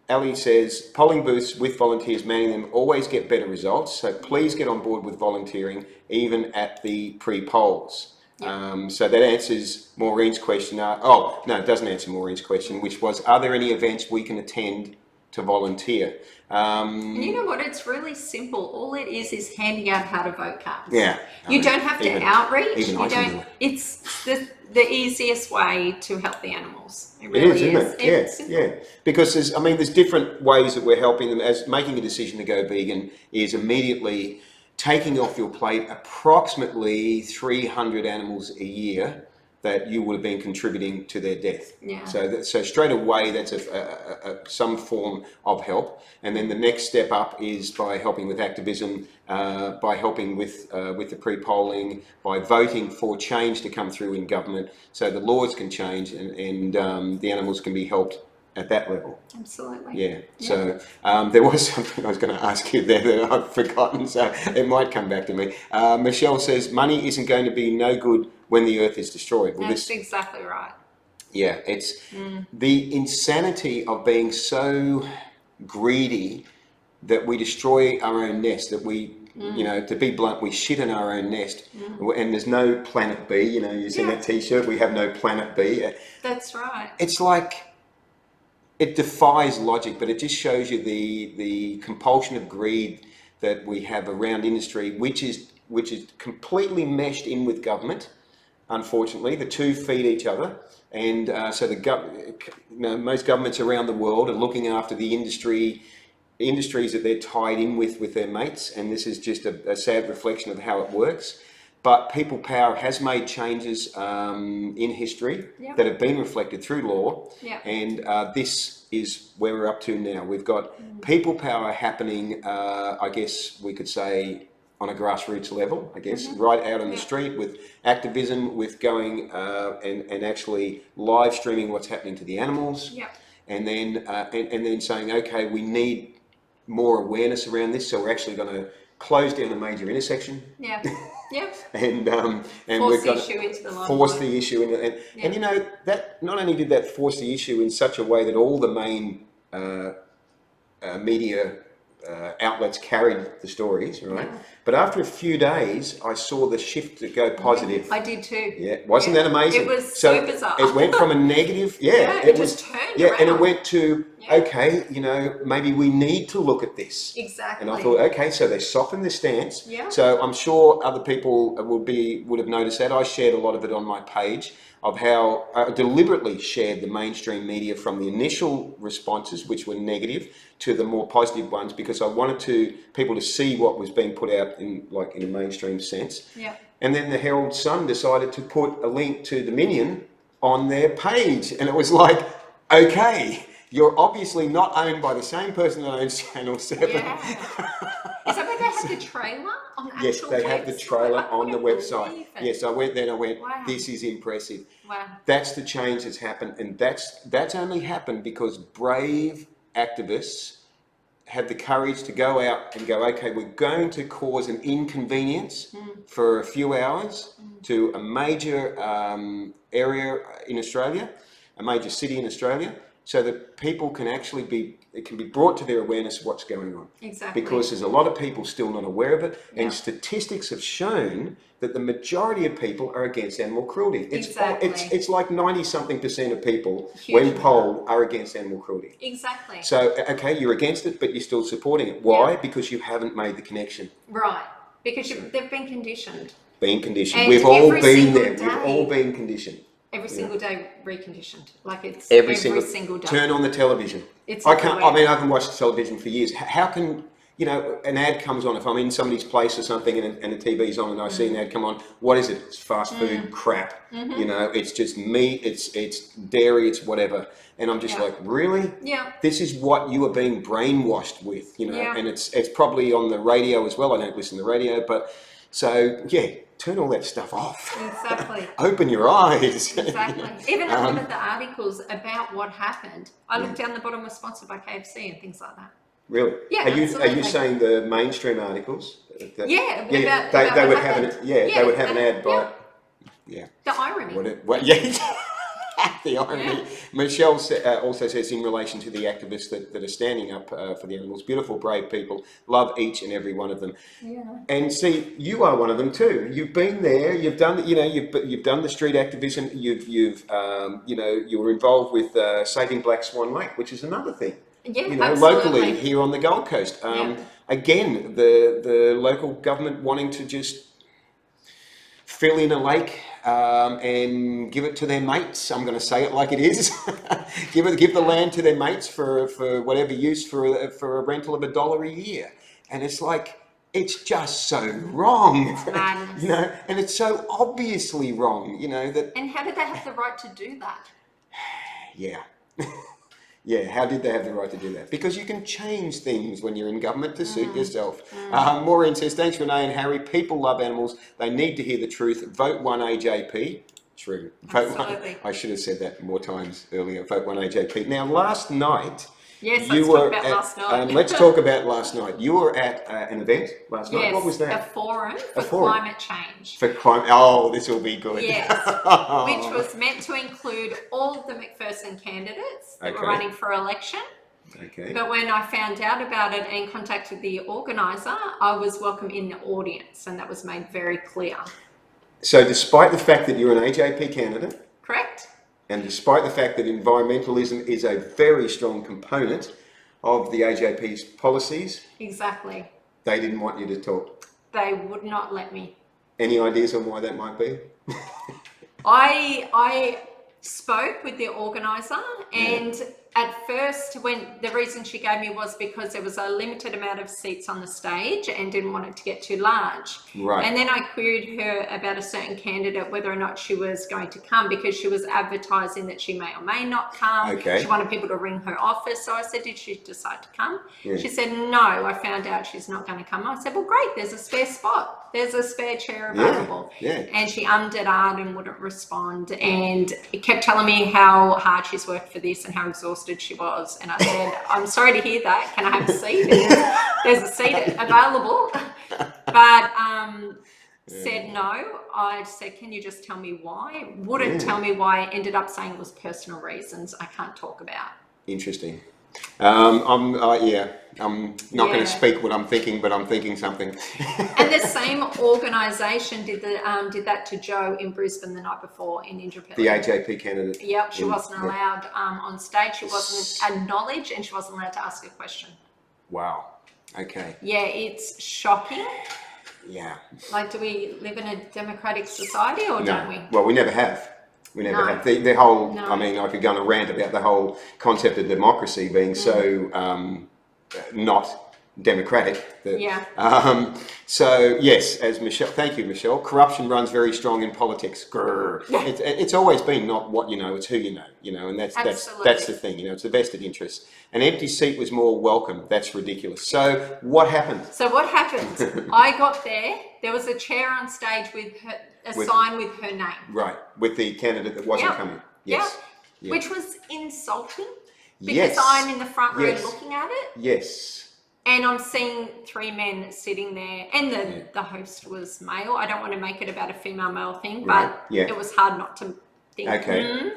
Ali says, polling booths with volunteers manning them always get better results, so please get on board with volunteering, even at the pre-polls. So that answers Maureen's question. No, it doesn't answer Maureen's question, which was, are there any events we can attend to volunteer? And you know what? It's really simple. All it is handing out how to vote cards. You don't have to outreach. It's the easiest way to help the animals. It really is. Isn't it? Because there's different ways that we're helping them. As making a decision to go vegan is immediately taking off your plate approximately 300 animals a year that you would have been contributing to their death. So straight away, that's some form of help. And then the next step up is by helping with activism, by helping with the pre-polling, by voting for change to come through in government, so the laws can change and the animals can be helped at that level. Absolutely. So there was something I was going to ask you there that I've forgotten, so it might come back to me. Michelle says, money isn't going to be no good when the earth is destroyed. Well, that's exactly right. It's the insanity of being so greedy that we destroy our own nest, that we, to be blunt, we shit in our own nest, and there's no planet B. You see that t-shirt, we have no planet B. That's right. It's like, it defies logic, but it just shows you the compulsion of greed that we have around industry, which is completely meshed in with government. Unfortunately, the two feed each other, and so most governments around the world are looking after the industries that they're tied in with their mates, and this is just a sad reflection of how it works. But people power has made changes in history that have been reflected through law, and this is where we're up to now. We've got people power happening, I guess we could say, on a grassroots level, I guess, right out on the street with activism, with going and actually live streaming what's happening to the animals, and then saying, okay, we need more awareness around this, so we're actually going to close down a major intersection. And we've got to force the issue in, and that not only did that force the issue in such a way that all the main media outlets carried the stories, right? Yeah. But after a few days, I saw the shift to go positive. I did too. Yeah, wasn't that amazing? It was so bizarre. It went from a negative, it just turned around. and it went to, okay, you know, maybe we need to look at this. Exactly. And I thought, okay, so they softened the stance. Yeah. So I'm sure other people would have noticed that. I shared a lot of it on my page of how I deliberately shared the mainstream media from the initial responses, which were negative, to the more positive ones, because I wanted people to see what was being put out in a mainstream sense. Yeah. And then the Herald Sun decided to put a link to Dominion on their page, and it was like, okay, you're obviously not owned by the same person that owns Channel 7. Yeah. Is that where they have the trailer on the actual Yes, they have the trailer on the website. It. Yes, I went there and I went, wow. This is impressive. Wow. That's the change that's happened, and that's only happened because brave activists had the courage to go out and go, okay, we're going to cause an inconvenience for a few hours to a major area in Australia, a major city in Australia, so that people can actually it can be brought to their awareness of what's going on. Exactly. Because there's a lot of people still not aware of it, Yeah. and statistics have shown that the majority of people are against animal cruelty. It's like 90-something% of people, when polled, are against animal cruelty. Exactly. So, okay, you're against it, but you're still supporting it. Why? Because you haven't made the connection. Right. Because they've been conditioned. Been conditioned. And we've all every been there. single We've day- all been conditioned. Every single day reconditioned. Like it's Every single single day. Turn on the television. It's I can't. I everywhere. mean, I haven't watched television for years. How can an ad comes on if I'm in somebody's place or something and the TV's on and I see an ad come on? What is it? It's fast food crap. It's just meat. It's dairy. It's whatever. And I'm just like, really? Yeah. This is what you are being brainwashed with, Yeah. And it's probably on the radio as well. I don't listen to the radio, but so yeah. Turn all that stuff off. Exactly. Open your eyes. Exactly. Even a lot of the articles about what happened, I looked down the bottom was sponsored by KFC and things like that. Really? Yeah, Are you absolutely. saying the mainstream articles? About they what would have happened. they would have an ad by. Yeah. The irony. Yeah. The irony. Yeah. Michelle also says in relation to the activists that are standing up for the animals, beautiful, brave people, love each and every one of them. Yeah. And see, you are one of them too. You've been there. You've done, you've done the street activism. You were involved with saving Black Swan Lake, which is another thing. Yeah, Locally absolutely. here on the Gold Coast. Yeah. Again, the local government wanting to just fill in a lake and give it to their mates. I'm going to say it like it is. give the land to their mates for whatever use for a rental of $1 a year. And it's like, it's just so wrong. Madness. And it's so obviously wrong. That. And how did they have the right to do that? Yeah. Yeah, how did they have the right to do that? Because you can change things when you're in government to suit yourself. Maureen says, thanks Renee and Harry. People love animals. They need to hear the truth. Vote 1AJP. True. Vote Absolutely. 1. I should have said that more times earlier. Vote 1AJP. Now, last night... Yes, let's talk about last night. Let's talk about last night. You were at an event last night. Yes, What was that? a forum for climate change. For climate. Oh, this will be good. Yes, which was meant to include all the McPherson candidates that were running for election. Okay. But when I found out about it and contacted the organiser, I was welcome in the audience, and that was made very clear. So, despite the fact that you're an AJP candidate, Correct? and despite the fact that environmentalism is a very strong component of the AJP's policies, Exactly. they didn't want you to talk. They would not let me. Any ideas on why that might be? I spoke with the organiser, and at first, the reason she gave me was because there was a limited amount of seats on the stage and didn't want it to get too large. Right. And then I queried her about a certain candidate, whether or not she was going to come, because she was advertising that she may or may not come. Okay. She wanted people to ring her office. So I said, did she decide to come? Yeah. She said, no, I found out she's not going to come. I said, well, great, there's a spare spot. There's a spare chair available. Yeah. And she ummed and ahed and wouldn't respond, and kept telling me how hard she's worked for this and how exhausted she was. And I said, I'm sorry to hear that. Can I have a seat? There's a seat available. But said no. I said, can you just tell me why? Wouldn't tell me why. Ended up saying it was personal reasons I can't talk about. Interesting. I'm not going to speak what I'm thinking, but I'm thinking something. And the same organisation did that to Joe in Brisbane the night before in Indooroopilly. The AJP candidate. Yep, she wasn't allowed on stage. She wasn't acknowledged, and she wasn't allowed to ask a question. Wow. Okay. Yeah, it's shocking. Yeah. Like, do we live in a democratic society, or don't we? Well, we never have. We never have. The whole, I mean, I could go on a rant about the whole concept of democracy being so not democratic. So, yes, as Michelle, thank you, Michelle, corruption runs very strong in politics. It's always been not what you know, it's who you know, and that's the thing, it's a vested interest. An empty seat was more welcome. That's ridiculous. So what happened? I got there was a chair on stage with a sign with her name. Right, with the candidate that wasn't coming. Yes. Yep. Which was insulting because I'm in the front row looking at it. Yes. And I'm seeing 3 men sitting there, and the host was male. I don't want to make it about a female-male thing, but it was hard not to think. Okay.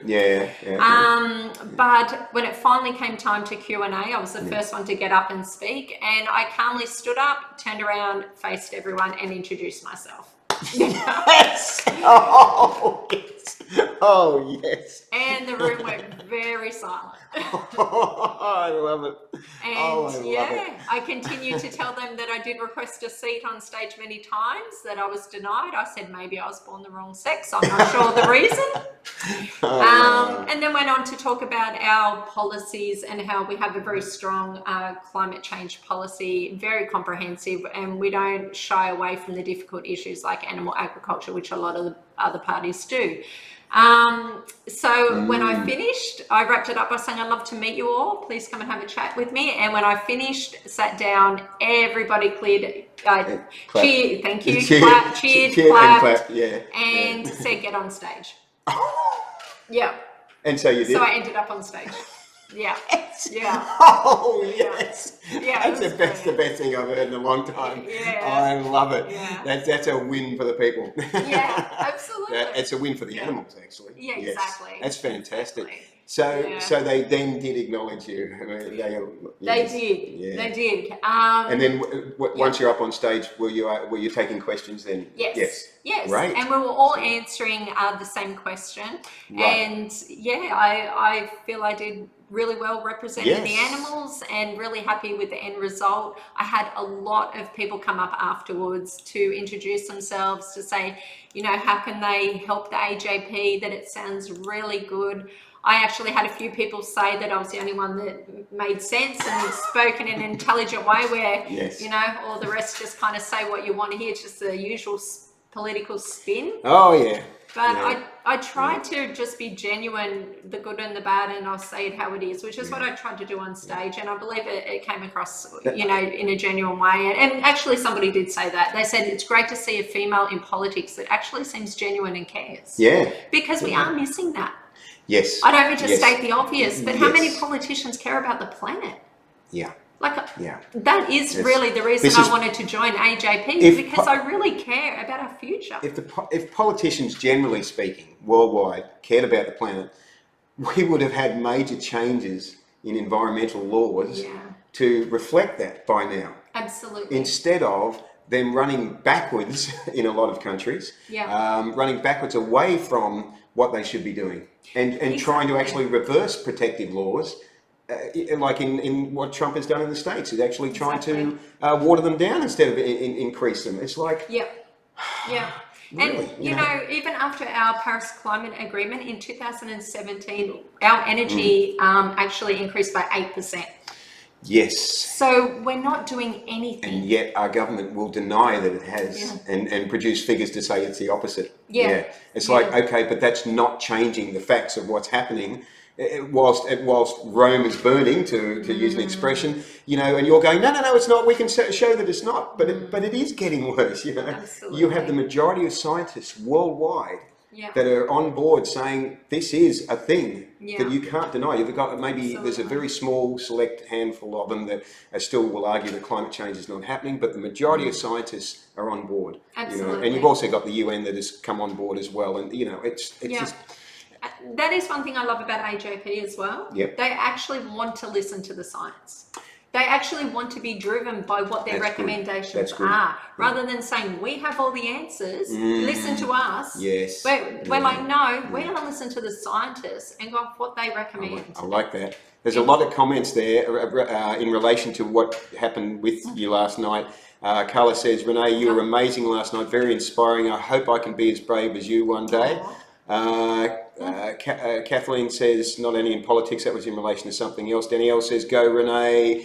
But when it finally came time to Q&A, I was the first one to get up and speak, and I calmly stood up, turned around, faced everyone, and introduced myself. Yes. Oh, yes. Oh, yes. And the room went very silent. I love it. And I continued to tell them that I did request a seat on stage many times, that I was denied. I said maybe I was born the wrong sex. I'm not sure the reason. And then went on to talk about our policies and how we have a very strong climate change policy, very comprehensive, and we don't shy away from the difficult issues like animal agriculture, which a lot of the other parties do. So when I finished, I wrapped it up by saying, I'd love to meet you all. Please come and have a chat with me. And when I finished, sat down, everybody cheered, thank you, cheered, clapped, and said, get on stage. Yeah. And so you did? So I ended up on stage. Yeah. Yeah. Oh, yes. Yeah. That's the best thing I've heard in a long time. Yeah. I love it. Yeah. That's a win for the people. Yeah, absolutely. It's a win for the animals, actually. Yeah, exactly. That's fantastic. Exactly. So they then did acknowledge you. I mean, they did. Yeah. They did. And then once you're up on stage, were you taking questions then? Yes. Yes. Right. And we were all answering the same question. Right. And I feel I did really well representing the animals, and really happy with the end result. I had a lot of people come up afterwards to introduce themselves, to say, how can they help the AJP, that it sounds really good. I actually had a few people say that I was the only one that made sense and spoke in an intelligent way, where, all the rest just kind of say what you want to hear. It's just the usual political spin. Oh, yeah. But I tried to just be genuine, the good and the bad, and I'll say it how it is, which is what I tried to do on stage. And I believe it came across, in a genuine way. And actually somebody did say that. They said, it's great to see a female in politics that actually seems genuine and cares. Yeah. Because we are missing that. Yes. I don't mean to state the obvious, but how many politicians care about the planet? Yeah. That is really the reason I wanted to join AJP, because I really care about our future. If politicians, generally speaking, worldwide, cared about the planet, we would have had major changes in environmental laws to reflect that by now. Absolutely. Instead of them running backwards in a lot of countries, running backwards away from what they should be doing, and trying to actually reverse protective laws. Like in what Trump has done in the States, he's actually trying to water them down instead of increase them. It's like... Really, and, even after our Paris Climate Agreement in 2017, our energy actually increased by 8%. Yes. So we're not doing anything. And yet our government will deny that it has and produce figures to say it's the opposite. It's like, okay, but that's not changing the facts of what's happening. Whilst Rome is burning, to use an expression, and you're going, no, it's not. We can show that it's not, but it is getting worse. Absolutely. You have the majority of scientists worldwide that are on board saying this is a thing that you can't deny. You've got there's a very small select handful of them that still will argue that climate change is not happening, but the majority of scientists are on board. Absolutely. And you've also got the UN that has come on board as well, and it's just. That is one thing I love about AJP as well. Yep. They actually want to listen to the science. They actually want to be driven by what their recommendations are, rather than saying, we have all the answers, listen to us. Yes. We're like, no, we're going to listen to the scientists and go off what they recommend. I like that. There's a lot of comments there in relation to what happened with you last night. Carla says, Renee, you were amazing last night, very inspiring. I hope I can be as brave as you one day. Kathleen says, not only in politics, that was in relation to something else. Danielle says, go Renee.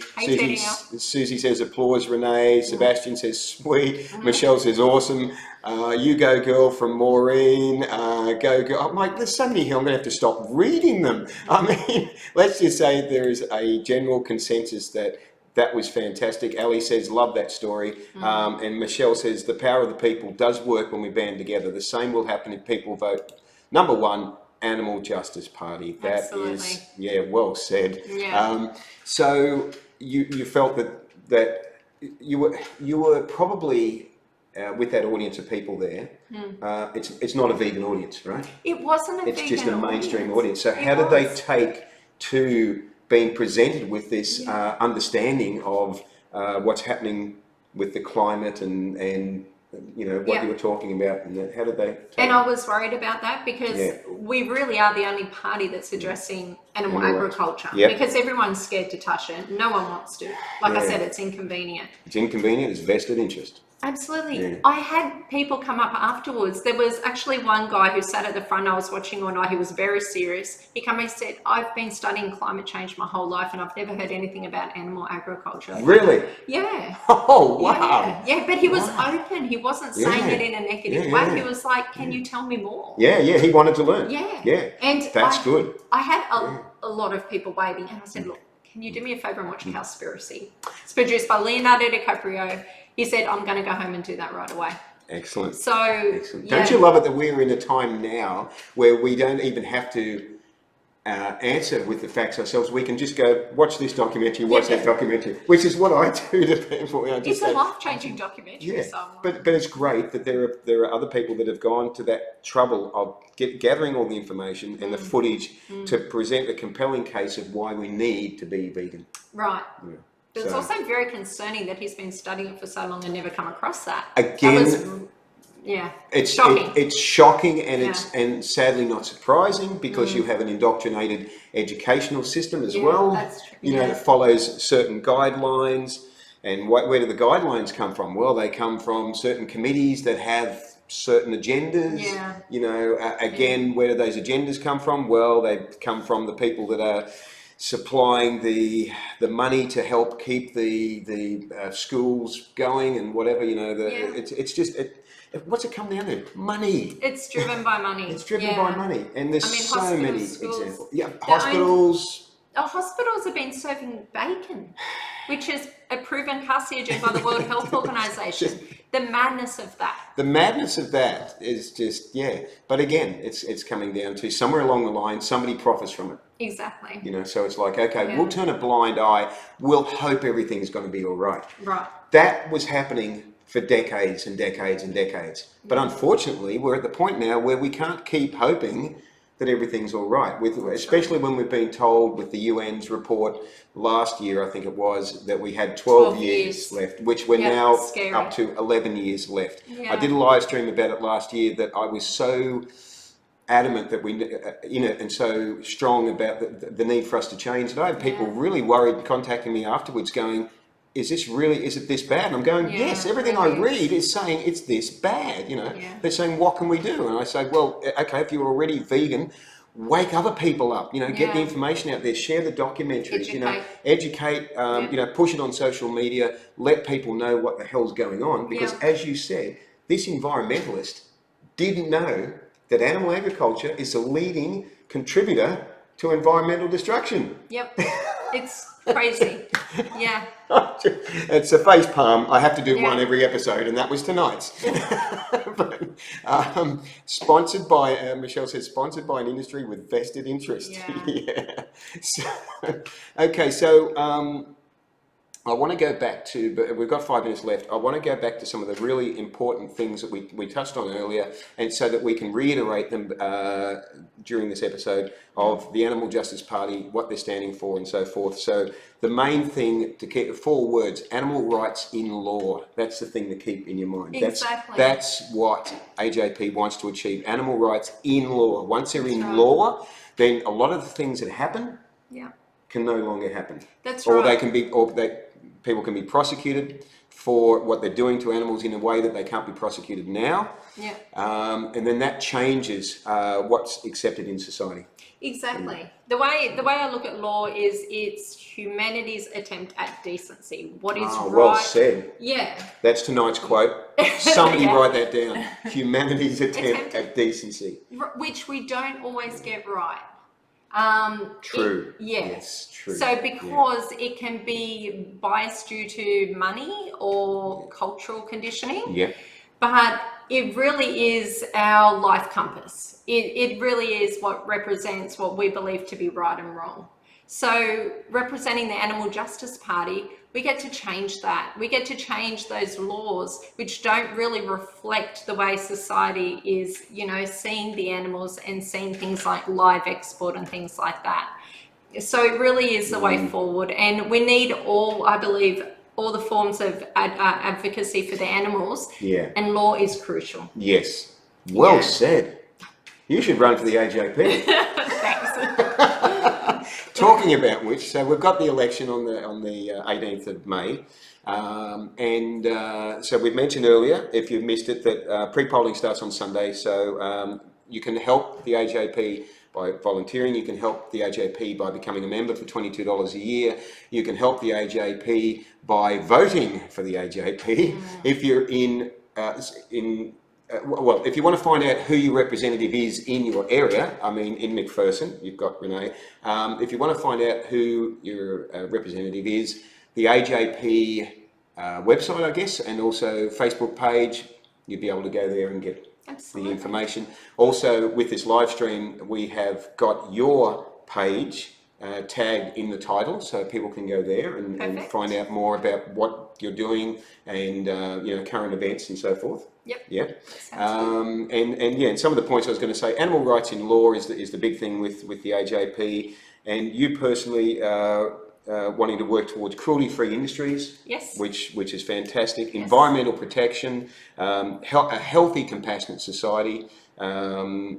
Susie says, applause Renee. Sebastian says, sweet. Michelle says, awesome. You go girl from Maureen. Go girl. I'm like, there's so many here, I'm going to have to stop reading them. I mean, let's just say there is a general consensus that was fantastic. Ali says, love that story. And Michelle says, the power of the people does work when we band together. The same will happen if people vote. Number one, Animal Justice Party. That is, well said. Yeah. So you felt that you were probably with that audience of people there. It's not a vegan audience, right? It wasn't a vegan audience. It's just a mainstream audience. So how did they take to being presented with this understanding of what's happening with the climate and what you were talking about, and how did they and I was worried about that because we really are the only party that's addressing animal agriculture, because everyone's scared to touch it. No one wants to. Like I said, it's inconvenient. It's inconvenient, it's vested interest. Absolutely. I had people come up afterwards. There was actually one guy who sat at the front. I was watching all night. He was very serious. He came and said, I've been studying climate change my whole life and I've never heard anything about animal agriculture. Really? Yeah. Oh, wow. Yeah, but he was open. He wasn't saying it in a negative way. He was like, can you tell me more? Yeah, he wanted to learn. Yeah. And that's good. I had a lot of people waiting and I said, look, can you do me a favor and watch Cowspiracy? It's produced by Leonardo DiCaprio. He said, I'm going to go home and do that right away. Excellent. So, excellent. Don't you love it that we're in a time now where we don't even have to answer with the facts ourselves? We can just go, watch this documentary, watch that documentary, which is what I do to people. It's a life-changing documentary. Yeah, but it's great that there are other people that have gone to that trouble of gathering all the information and the footage to present a compelling case of why we need to be vegan. Right. Yeah. But it's also very concerning that he's been studying it for so long and never come across that. Again, it's shocking. It's shocking, and and sadly not surprising because you have an indoctrinated educational system as well. That's true. That follows certain guidelines. And where do the guidelines come from? Well, they come from certain committees that have certain agendas. Again, where do those agendas come from? Well, they come from the people that are supplying the money to help keep the schools going and whatever, it's just what's it come down to? Money. It's driven by money. It's driven by money, and there's so many examples. Yeah, hospitals. Hospitals have been serving bacon, which is a proven carcinogen by the World Health Organization. The madness of that. The madness of that is just, But again, it's coming down to somewhere along the line, somebody profits from it. Exactly. So it's like, okay, we'll turn a blind eye. We'll hope everything's going to be all right. Right. That was happening for decades and decades and decades. But unfortunately, we're at the point now where we can't keep hoping that everything's all right, especially when we've been told with the UN's report last year, I think it was, that we had 12 years left, which we're now up to 11 years left. Yeah. I did a live stream about it last year that I was so adamant that we, and so strong about the need for us to change. And I had people really worried contacting me afterwards going, is it this bad? And I'm going, yes, everything I read is saying it's this bad, They're saying, what can we do? And I say, well, okay, if you're already vegan, wake other people up, get the information out there, share the documentaries, educate, push it on social media, let people know what the hell's going on. Because as you said, this environmentalist didn't know that animal agriculture is the leading contributor to environmental destruction. Yep, it's crazy. Yeah. It's a face palm. I have to do one every episode, and that was tonight's. Sponsored by, Michelle says, sponsored by an industry with vested interest. So, okay, so I want to go back to, but we've got 5 minutes left. I want to go back to some of the really important things that we touched on earlier, and so that we can reiterate them during this episode of the Animal Justice Party, what they're standing for, and so forth. So the main thing to keep, 4 words: animal rights in law. That's the thing to keep in your mind. Exactly. That's what AJP wants to achieve: animal rights in law. Once they're in right. law, then a lot of the things that happen can no longer happen. That's or right. They can be, people can be prosecuted for what they're doing to animals in a way that they can't be prosecuted now. Yeah. And then that changes what's accepted in society. Exactly. The way I look at law is it's humanity's attempt at decency. What is right? Well said. Yeah. That's tonight's quote. Somebody Yeah. write that down. Humanity's attempt at decency. Which we don't always get right. True. Yes. True. So because it can be biased due to money or cultural conditioning. Yeah. But it really is our life compass. It really is what represents what we believe to be right and wrong. So representing the Animal Justice Party, we get to change that. We get to change those laws which don't really reflect the way society is, seeing the animals and seeing things like live export and things like that. So it really is the way forward. And we need I believe, all the forms of advocacy for the animals. Yeah. And law is crucial. Yes. Well said. You should run for the AJP. Thanks. Talking about which, so we've got the election on the 18th of May. So we've mentioned earlier, if you've missed it, that pre-polling starts on Sunday. So you can help the AJP by volunteering. You can help the AJP by becoming a member for $22 a year. You can help the AJP by voting for the AJP. If you're if you want to find out who your representative is in your area, I mean, in McPherson, you've got Renee. If you want to find out who your representative is, the AJP website, I guess, and also Facebook page, you'd be able to go there and get the information. Also, with this live stream, we have got your page tagged in the title, so people can go there and find out more about what you're doing and current events and so forth. Yep. Yeah. And some of the points I was going to say, animal rights in law is the big thing with the AJP, and you personally wanting to work towards cruelty-free industries. Yes. Which is fantastic. Yes. Environmental protection, a healthy, compassionate society,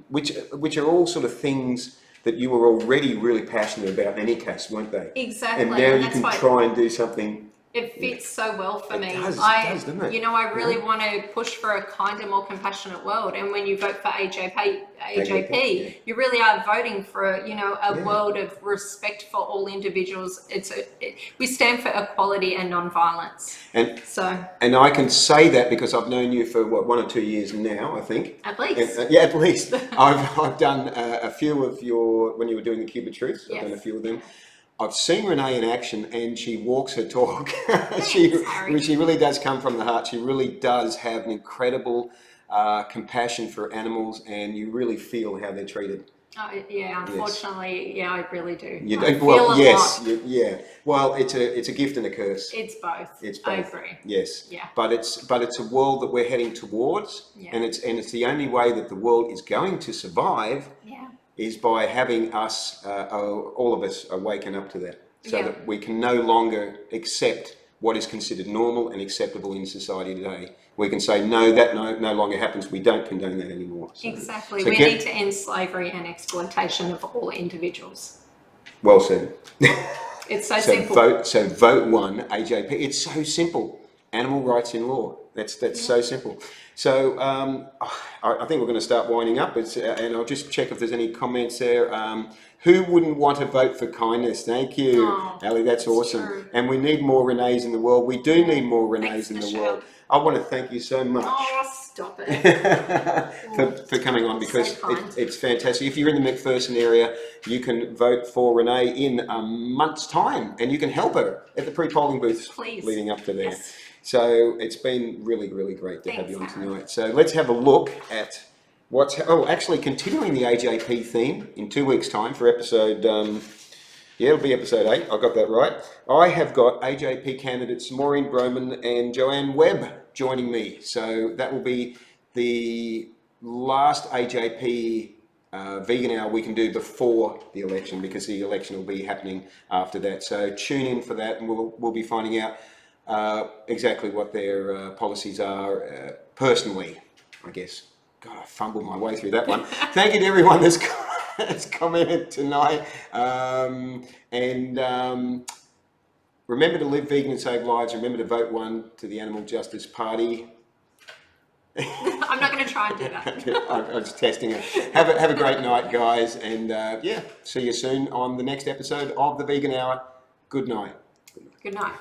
which are all sort of things that you were already really passionate about in any case, weren't they? Exactly. And now you can try and do something. It fits so well for me. It does, doesn't it? I really want to push for a kinder, more compassionate world. And when you vote for AJP, you really are voting for a world of respect for all individuals. We stand for equality and non-violence. And I can say that because I've known you for 1 or 2 years now, I think. At least. At least. I've done a few of when you were doing the Cuba Truths. I've done a few of them. I've seen Renee in action, and she walks her talk. She really does come from the heart. She really does have an incredible compassion for animals, and you really feel how they're treated. Unfortunately, I really do. You do? Well, yes, Well, it's a gift and a curse. It's both. It's both. I agree. Yes. Yeah. But it's a world that we're heading towards, and it's the only way that the world is going to survive. Yeah. Is by having us, all of us, awaken up to that, so that we can no longer accept what is considered normal and acceptable in society today. We can say, no, that no longer happens. We don't condone that anymore. Exactly. We need to end slavery and exploitation of all individuals. Well said. It's so simple. Vote 1, AJP. It's so simple. Animal rights in law. That's so simple. So I think we're going to start winding up. And I'll just check if there's any comments there. Who wouldn't want to vote for kindness? Thank you, Ali. That's awesome. True. And we need more Renees in the world. We do need more Renees in the world. I want to thank you so much. Oh, stop it. for coming on, because it's fantastic. If you're in the McPherson area, you can vote for Renee in a month's time, and you can help her at the pre-polling booths leading up to there. Yes. So it's been really, really great to have you on tonight. So let's have a look at what's actually continuing the AJP theme in 2 weeks' time for episode Yeah, it'll be episode 8. I got that right. I have got AJP candidates Maureen Broman and Joanne Webb joining me. So that will be the last AJP vegan hour we can do before the election, because the election will be happening after that. So tune in for that, and we'll be finding out exactly what their policies are personally, I guess. God, I fumbled my way through that one. Thank you to everyone that's commented tonight. Remember to live vegan and save lives. Remember to vote 1 to the Animal Justice Party. I'm not going to try and do that. I'm just testing it. Have a great night, guys. And yeah, see you soon on the next episode of The Vegan Hour. Good night. Good night.